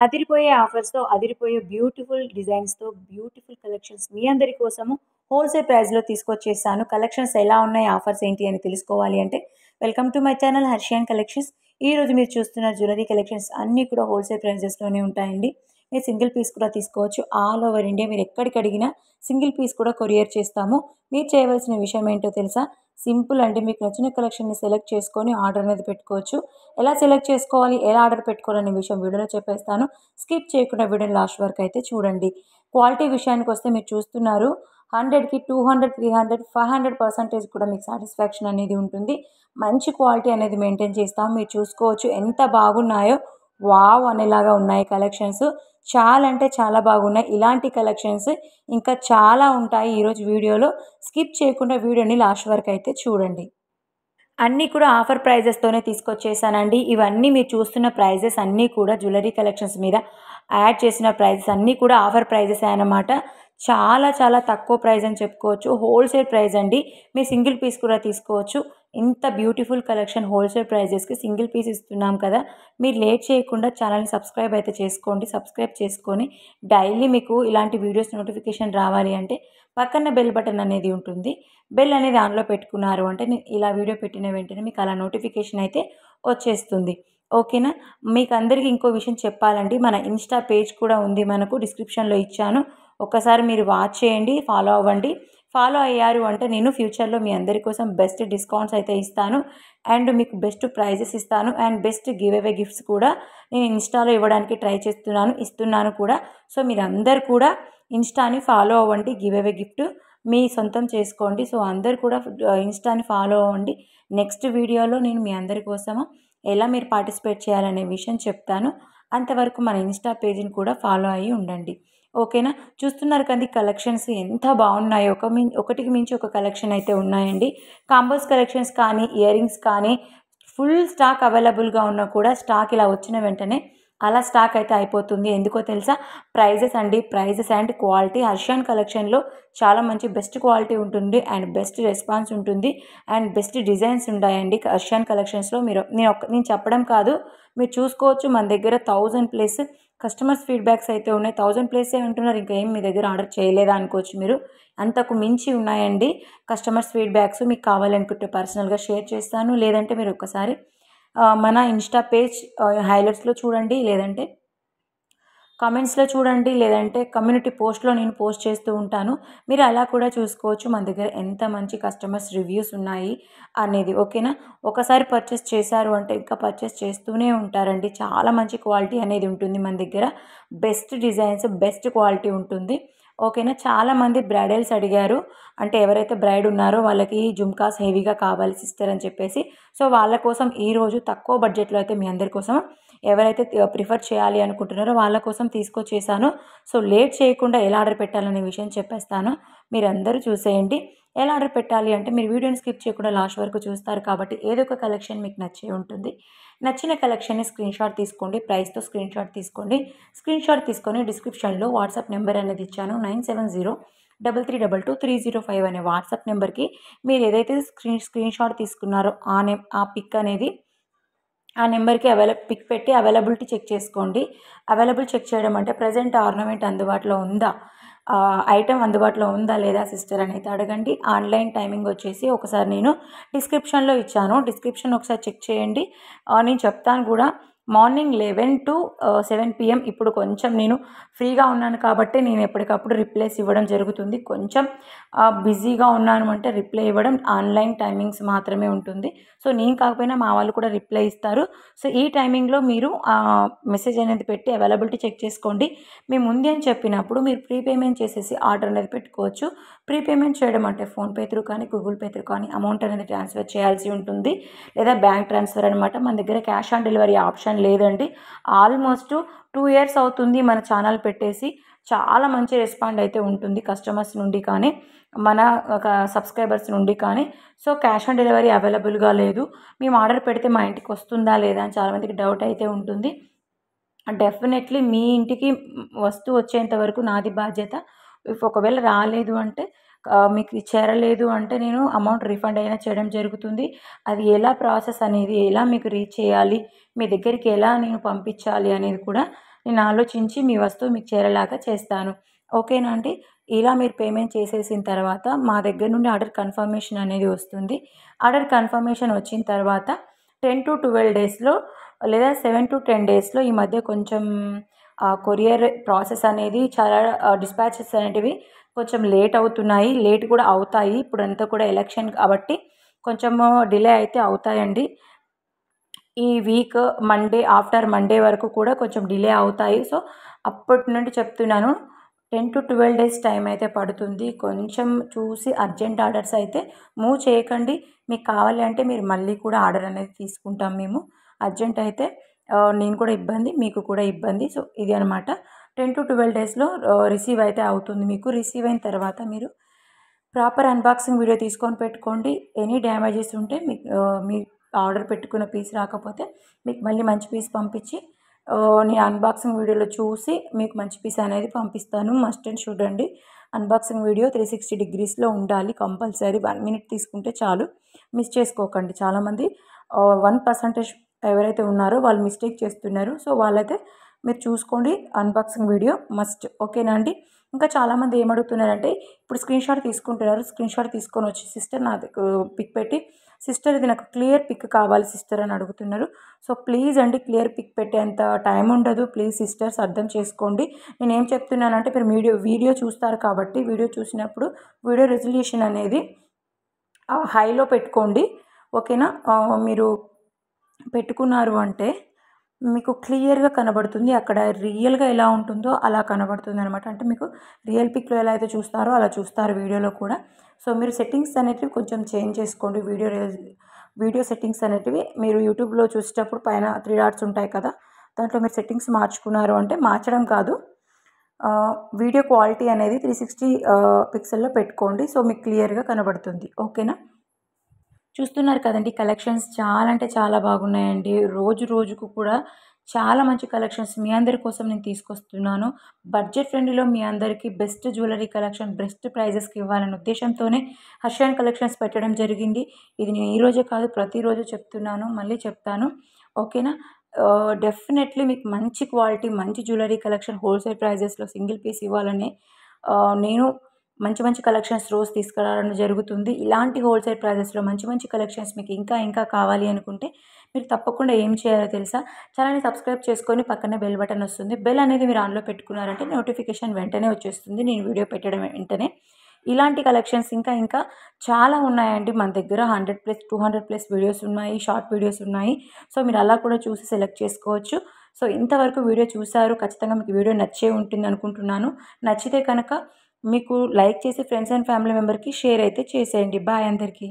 అదిరిపోయే ఆఫర్స్‌తో, అదిరిపోయే beautiful డిజైన్స్‌తో, beautiful collections మీ అందరి కోసము హోల్‌సేల్ ప్రైస్‌లో తీసుకొచ్చేసాను. కలెక్షన్స్ ఎలా ఉన్నాయి, ఆఫర్స్ ఏంటి అని తెలుసుకోవాలి అంటే welcome to my channel Harshiyan collections. ఈరోజు మీరు చూస్తున్న జ్యువెలరీ కలెక్షన్స్ అన్నీ కూడా హోల్‌సేల్ ప్రైజెస్‌లోనే ఉంటాయండి. మీరు సింగిల్ పీస్ కూడా తీసుకోవచ్చు. ఆల్ ఓవర్ ఇండియా మీరు ఎక్కడికి అడిగినా సింగిల్ పీస్ కూడా కొరియర్ చేస్తాము. మీరు చేయవలసిన విషయం ఏంటో తెలుసా? సింపుల్ అండి. మీకు నచ్చిన కలెక్షన్‌ని సెలెక్ట్ చేసుకొని ఆర్డర్ అనేది పెట్టుకోవచ్చు. ఎలా సెలెక్ట్ చేసుకోవాలి, ఎలా ఆర్డర్ పెట్టుకోవాలనే విషయం వీడియోలో చెప్పేస్తాను. స్కిప్ చేయకుండా వీడియోని లాస్ట్ వరకు అయితే చూడండి. క్వాలిటీ విషయానికొస్తే మీరు చూస్తున్నారు 100కి 200, 300, 500% కూడా మీకు సాటిస్ఫాక్షన్ అనేది ఉంటుంది. మంచి క్వాలిటీ అనేది మెయింటైన్ చేస్తాం. మీరు చూసుకోవచ్చు ఎంత బాగున్నాయో. వావ్! అనేలాగా ఉన్నాయి కలెక్షన్స్. చాలా అంటే చాలా బాగున్నాయి. ఇలాంటి కలెక్షన్స్ ఇంకా చాలా ఉంటాయి ఈరోజు వీడియోలో. స్కిప్ చేయకుండా వీడియోని లాస్ట్ వరకు అయితే చూడండి. అన్నీ కూడా ఆఫర్ ప్రైజెస్‌తోనే తీసుకొచ్చేసానండి. ఇవన్నీ మీరు చూస్తున్న ప్రైజెస్ అన్నీ కూడా జ్యువెలరీ కలెక్షన్స్ మీద యాడ్ చేసిన ప్రైజెస్ అన్నీ కూడా ఆఫర్ ప్రైజెసే అన్నమాట. చాలా చాలా తక్కువ ప్రైస్ అని చెప్పుకోవచ్చు. హోల్‌సేల్ ప్రైస్ అండి. మీరు సింగిల్ పీస్ కూడా తీసుకోవచ్చు. ఇంత బ్యూటిఫుల్ కలెక్షన్ హోల్‌సేల్ ప్రైజెస్‌కి సింగిల్ పీస్ ఇస్తున్నాం కదా! మీరు లేట్ చేయకుండా ఛానల్‌ని సబ్స్క్రైబ్ అయితే చేసుకోండి. సబ్స్క్రైబ్ చేసుకొని డైలీ మీకు ఇలాంటి వీడియోస్ నోటిఫికేషన్ రావాలి అంటే పక్కన బెల్ బటన్ అనేది ఉంటుంది. బెల్ అనేది ఆన్‌లో పెట్టుకున్నారు అంటే ఇలా వీడియో పెట్టిన వెంటనే మీకు అలా నోటిఫికేషన్ అయితే వచ్చేస్తుంది. ఓకేనా? మీకందరికీ ఇంకో విషయం చెప్పాలండి. మన ఇన్‌స్టా పేజ్ కూడా ఉంది మనకు. డిస్క్రిప్షన్‌లో ఇచ్చాను. ఒక్కసారి మీరు వాచ్ చేయండి. ఫాలో అవ్వండి. ఫాలో అయ్యారు అంటే నేను ఫ్యూచర్‌లో మీ అందరి కోసం బెస్ట్ డిస్కౌంట్స్ అయితే ఇస్తాను. అండ్ మీకు బెస్ట్ ప్రైజెస్ ఇస్తాను. And best give away gifts కూడా నేను ఇన్‌స్టాలో ఇవ్వడానికి ట్రై చేస్తున్నాను. ఇస్తున్నాను కూడా. సో, మీరందరూ కూడా ఇన్‌స్టాని ఫాలో అవ్వండి. గివ్ అవే గిఫ్ట్ మీ సొంతం చేసుకోండి. సో, అందరూ కూడా ఇన్‌స్టాని ఫాలో అవ్వండి. నెక్స్ట్ వీడియోలో నేను మీ అందరి కోసము ఎలా మీరు పార్టిసిపేట్ చేయాలనే విషయం చెప్తాను. అంతవరకు మన ఇన్‌స్టా పేజ్‌ని కూడా ఫాలో అయ్యి ఉండండి. ఓకేనా? చూస్తున్నారు కదండీ కలెక్షన్స్ ఎంత బాగున్నాయో. ఒకటికి మించి ఒక కలెక్షన్ అయితే ఉన్నాయండి. కాంబోస్ కలెక్షన్స్ కానీ, ఇయర్ రింగ్స్ కానీ ఫుల్ స్టాక్ అవైలబుల్‌గా ఉన్నా కూడా స్టాక్ ఇలా వచ్చిన వెంటనే అలా స్టాక్ అయితే అయిపోతుంది. ఎందుకో తెలుసా? ప్రైజెస్ అండి. ప్రైజెస్ అండ్ క్వాలిటీ హర్షియాన్ కలెక్షన్‌లో చాలా మంచి బెస్ట్ క్వాలిటీ ఉంటుంది. అండ్ బెస్ట్ రెస్పాన్స్ ఉంటుంది. అండ్ బెస్ట్ డిజైన్స్ ఉంటాయండి హర్షియాన్ కలెక్షన్స్‌లో. నేను చెప్పడం కాదు. మీరు చూసుకోవచ్చు మన దగ్గర 1000 ప్లస్ కస్టమర్స్ ఫీడ్‌బ్యాక్స్ అయితే ఉన్నాయి. 1000 ప్లస్సే అంటున్నారు. ఇంకా ఏం మీ దగ్గర ఆర్డర్ చేయలేదా అనుకోవచ్చు మీరు. అంతకు మించి ఉన్నాయండి కస్టమర్స్ ఫీడ్‌బ్యాక్స్. మీకు కావాలనుకుంటే పర్సనల్‌గా షేర్ చేస్తాను. లేదంటే మీరు ఒక్కసారి మన ఇన్‌స్టా పేజ్ హైలైట్స్‌లో చూడండి. లేదంటే కామెంట్స్‌లో చూడండి. లేదంటే కమ్యూనిటీ పోస్ట్‌లో నేను పోస్ట్ చేస్తూ ఉంటాను. మీరు అలా కూడా చూసుకోవచ్చు మన దగ్గర ఎంత మంచి కస్టమర్స్ రివ్యూస్ ఉన్నాయి అనేది. ఓకేనా? ఒకసారి పర్చేస్ చేశారు అంటే ఇంకా పర్చేస్ చేస్తూనే ఉంటారండి. చాలా మంచి క్వాలిటీ అనేది ఉంటుంది మన దగ్గర. బెస్ట్ డిజైన్స్, బెస్ట్ క్వాలిటీ ఉంటుంది. ఓకేనా? చాలామంది బ్రైడల్స్ అడిగారు. అంటే ఎవరైతే బ్రైడ్ ఉన్నారో వాళ్ళకి జుమ్కాస్ హెవీగా కావాలి సిస్టర్ అని చెప్పేసి. సో, వాళ్ళ కోసం ఈరోజు తక్కువ బడ్జెట్‌లో అయితే మీ అందరి కోసం ఎవరైతే ప్రిఫర్ చేయాలి అనుకుంటున్నారో వాళ్ళ కోసం తీసుకొచ్చేసాను. సో, లేట్ చేయకుండా ఎలా ఆర్డర్ పెట్టాలనే విషయం చెప్పేస్తాను. మీరందరూ చూసేయండి. ఎలా ఆర్డర్ పెట్టాలి అంటే మీరు వీడియోని స్కిప్ చేయకుండా లాస్ట్ వరకు చూస్తారు కాబట్టి ఏదో ఒక కలెక్షన్ మీకు నచ్చే ఉంటుంది. నచ్చిన కలెక్షన్‌ని స్క్రీన్‌షాట్ తీసుకోండి. ప్రైస్‌తో స్క్రీన్‌షాట్ తీసుకోండి. స్క్రీన్‌షాట్ తీసుకొని డిస్క్రిప్షన్‌లో వాట్సాప్ నెంబర్ అనేది ఇచ్చాను. 9703322305 అనే వాట్సాప్ నెంబర్‌కి మీరు ఏదైతే స్క్రీన్‌షాట్ తీసుకున్నారో ఆ పిక్ అనేది ఆ నెంబర్‌కి పిక్ పెట్టి అవైలబిలిటీ చెక్ చేసుకోండి. అవైలబుల్ చెక్ చేయడం అంటే ప్రెజెంట్ ఆర్నమెంట్ అందుబాటులో ఉందా? ఐటెమ్ అందుబాటులో ఉందా లేదా సిస్టర్ అనైతే అడగండి. ఆన్‌లైన్ టైమింగ్ వచ్చేసి ఒకసారి నేను డిస్క్రిప్షన్‌లో ఇచ్చాను. డిస్క్రిప్షన్ ఒకసారి చెక్ చేయండి. నేను చెప్తాను కూడా మార్నింగ్ 11-7 పీఎం. ఇప్పుడు కొంచెం నేను ఫ్రీగా ఉన్నాను కాబట్టి నేను ఎప్పటికప్పుడు రిప్లైస్ ఇవ్వడం జరుగుతుంది. కొంచెం బిజీగా ఉన్నాను అంటే రిప్లై ఇవ్వడం ఆన్‌లైన్ టైమింగ్స్ మాత్రమే ఉంటుంది. సో, నేను కాకపోయినా మా వాళ్ళు కూడా రిప్లై ఇస్తారు. సో, ఈ టైమింగ్‌లో మీరు మెసేజ్ అనేది పెట్టి అవైలబిలిటీ చెక్ చేసుకోండి. మేము ఉంది అని చెప్పినప్పుడు మీరు ప్రీపేమెంట్ చేసేసి ఆర్డర్ అనేది పెట్టుకోవచ్చు. ప్రీపేమెంట్ చేయడం అంటే ఫోన్‌పే త్రూ కానీ, గూగుల్ పే త్రూ కానీ అమౌంట్ అనేది ట్రాన్స్‌ఫర్ చేయాల్సి ఉంటుంది. లేదా బ్యాంక్ ట్రాన్స్‌ఫర్ అనమాట. మన దగ్గర క్యాష్ ఆన్ డెలివరీ ఆప్షన్ లేదండి. ఆల్మోస్ట్ 2 ఇయర్స్ అవుతుంది మన ఛానల్ పెట్టేసి. చాలా మంచి రెస్పాండ్ అయితే ఉంటుంది కస్టమర్స్ నుండి కానీ, మన సబ్స్క్రైబర్స్ నుండి కానీ. సో, క్యాష్ ఆన్ డెలివరీ అవైలబుల్‌గా లేదు. మేము ఆర్డర్ పెడితే మా ఇంటికి వస్తుందా లేదా అని చాలామందికి డౌట్ అయితే ఉంటుంది. డెఫినెట్లీ మీ ఇంటికి వస్తువు వచ్చేంత వరకు నాది బాధ్యత. ఒకవేళ రాలేదు అంటే మీకు చేరలేదు అంటే నేను అమౌంట్ రిఫండ్ అయినా చేయడం జరుగుతుంది. అది ఎలా ప్రాసెస్ అనేది ఎలా మీకు రీచ్ చేయాలి, మీ దగ్గరికి ఎలా నేను పంపించాలి అనేది కూడా నేను ఆలోచించి మీ వస్తువు మీకు చేరేలాగా చేస్తాను. ఓకేనా అండి? ఇలా మీరు పేమెంట్ చేసేసిన తర్వాత మా దగ్గర నుండి ఆర్డర్ కన్ఫర్మేషన్ అనేది వస్తుంది. ఆర్డర్ కన్ఫర్మేషన్ వచ్చిన తర్వాత 10-12 డేస్‌లో లేదా 7-10 డేస్‌లో ఈ మధ్య కొంచెం కొరియర్ ప్రాసెస్ అనేది చాలా డిస్పాచెస్ అనేటివి కొంచెం లేట్ అవుతున్నాయి. లేట్ కూడా అవుతాయి. ఇప్పుడంతా కూడా ఎలక్షన్ కాబట్టి కొంచెము డిలే అయితే అవుతాయండి. ఈ వీక్ ఆఫ్టర్ మండే వరకు కూడా కొంచెం డిలే అవుతాయి. సో, అప్పటి నుండి చెప్తున్నాను. 10-12 డేస్ టైం అయితే పడుతుంది. కొంచెం చూసి అర్జెంట్ ఆర్డర్స్ అయితే మూవ్ చేయకండి. మీకు కావాలి అంటే మీరు మళ్ళీ కూడా ఆర్డర్ అనేది తీసుకుంటాం మేము. అర్జెంట్ అయితే నేను కూడా ఇబ్బంది, మీకు కూడా ఇబ్బంది. సో, ఇది అనమాట. 10-12 డేస్‌లో రిసీవ్ అయితే అవుతుంది మీకు. రిసీవ్ అయిన తర్వాత మీరు ప్రాపర్ అన్బాక్సింగ్ వీడియో తీసుకొని పెట్టుకోండి. ఎనీ డ్యామేజెస్ ఉంటే మీ ఆర్డర్ పెట్టుకున్న పీస్ రాకపోతే మీకు మళ్ళీ మంచి పీస్ పంపించి నేను అన్బాక్సింగ్ వీడియోలో చూసి మీకు మంచి పీస్ అనేది పంపిస్తాను. మస్ట్ అండ్ షుడ్ అండి. అన్బాక్సింగ్ వీడియో 360 డిగ్రీస్‌లో ఉండాలి కంపల్సరీ. 1 మినిట్ తీసుకుంటే చాలు. మిస్ చేసుకోకండి. చాలామంది 1% ఎవరైతే ఉన్నారో వాళ్ళు మిస్టేక్ చేస్తున్నారు. సో, వాళ్ళైతే మీరు చూసుకోండి. Unboxing video must. ఓకేనా అండి? ఇంకా చాలామంది ఏమడుగుతున్నారంటే ఇప్పుడు స్క్రీన్‌షాట్ తీసుకుంటున్నారు. స్క్రీన్‌షాట్ తీసుకొనొచ్చి సిస్టర్ నాది పిక్ పెట్టి సిస్టర్ ఇది నాకు క్లియర్ పిక్ కావాలి సిస్టర్ అని అడుగుతున్నారు. సో, ప్లీజ్ అండి క్లియర్ పిక్ పెట్టేంత టైం ఉండదు. ప్లీజ్ సిస్టర్స్ అర్థం చేసుకోండి. నేనేం చెప్తున్నానంటే మీరు వీడియో చూస్తారు కాబట్టి వీడియో చూసినప్పుడు వీడియో రెజల్యూషన్ అనేది హైలో పెట్టుకోండి. ఓకేనా? మీరు పెట్టుకున్నారు అంటే మీకు క్లియర్‌గా కనబడుతుంది. అక్కడ రియల్‌గా ఎలా ఉంటుందో అలా కనబడుతుందనమాట. అంటే మీకు రియల్ పిక్‌లో ఎలా అయితే చూస్తారో అలా చూస్తారు వీడియోలో కూడా. సో, మీరు సెట్టింగ్స్ అనేటివి కొంచెం చేంజ్ చేసుకోండి. వీడియో సెట్టింగ్స్ అనేటివి మీరు యూట్యూబ్‌లో చూసేటప్పుడు పైన 3 డాట్స్ ఉంటాయి కదా! దాంట్లో మీరు సెట్టింగ్స్ మార్చుకున్నారు అంటే మార్చడం కాదు. వీడియో క్వాలిటీ అనేది 360 పిక్సెల్‌లో పెట్టుకోండి. సో, మీకు క్లియర్‌గా కనబడుతుంది. ఓకేనా? చూస్తున్నారు కదండీ కలెక్షన్స్ చాలా అంటే చాలా బాగున్నాయండి. రోజు రోజుకు కూడా చాలా మంచి కలెక్షన్స్ మీ అందరి కోసం నేను తీసుకొస్తున్నాను. బడ్జెట్ ఫ్రెండ్లీలో మీ అందరికీ బెస్ట్ జ్యువెలరీ కలెక్షన్, బెస్ట్ ప్రైజెస్‌కి ఇవ్వాలనే ఉద్దేశంతోనే హర్షాన్ కలెక్షన్స్ పెట్టడం జరిగింది. ఇది నేను ఈరోజే కాదు ప్రతిరోజు చెప్తున్నాను. మళ్ళీ చెప్తాను. ఓకేనా? డెఫినెట్లీ మీకు మంచి క్వాలిటీ, మంచి జ్యువెలరీ కలెక్షన్ హోల్‌సేల్ ప్రైజెస్‌లో సింగిల్ పీస్ ఇవ్వాలని నేను మంచి మంచి కలెక్షన్స్ రోజు తీసుకురావడం జరుగుతుంది. ఇలాంటి హోల్‌సేల్ ప్రైజెస్‌లో మంచి మంచి కలెక్షన్స్ మీకు ఇంకా ఇంకా కావాలి అనుకుంటే మీరు తప్పకుండా ఏం చేయాలో తెలుసా? ఛానెల్‌ని సబ్స్క్రైబ్ చేసుకొని పక్కనే బెల్ బటన్ వస్తుంది. బెల్ అనేది మీరు ఆన్‌లో పెట్టుకున్నారంటే నోటిఫికేషన్ వెంటనే వచ్చేస్తుంది. నేను వీడియో పెట్టడం వెంటనే. ఇలాంటి కలెక్షన్స్ ఇంకా ఇంకా చాలా ఉన్నాయండి మన దగ్గర 100+, 200+ వీడియోస్ ఉన్నాయి. షార్ట్ వీడియోస్ ఉన్నాయి. సో, మీరు అలా కూడా చూసి సెలెక్ట్ చేసుకోవచ్చు. సో, ఇంతవరకు వీడియో చూసారు. ఖచ్చితంగా మీకు వీడియో నచ్చే ఉంటుంది అనుకుంటున్నాను. నచ్చితే కనుక మీకు లైక్ చేసి ఫ్రెండ్స్ అండ్ ఫ్యామిలీ మెంబర్‌కి షేర్ అయితే చేసేయండి. బాయ్ అందరికీ.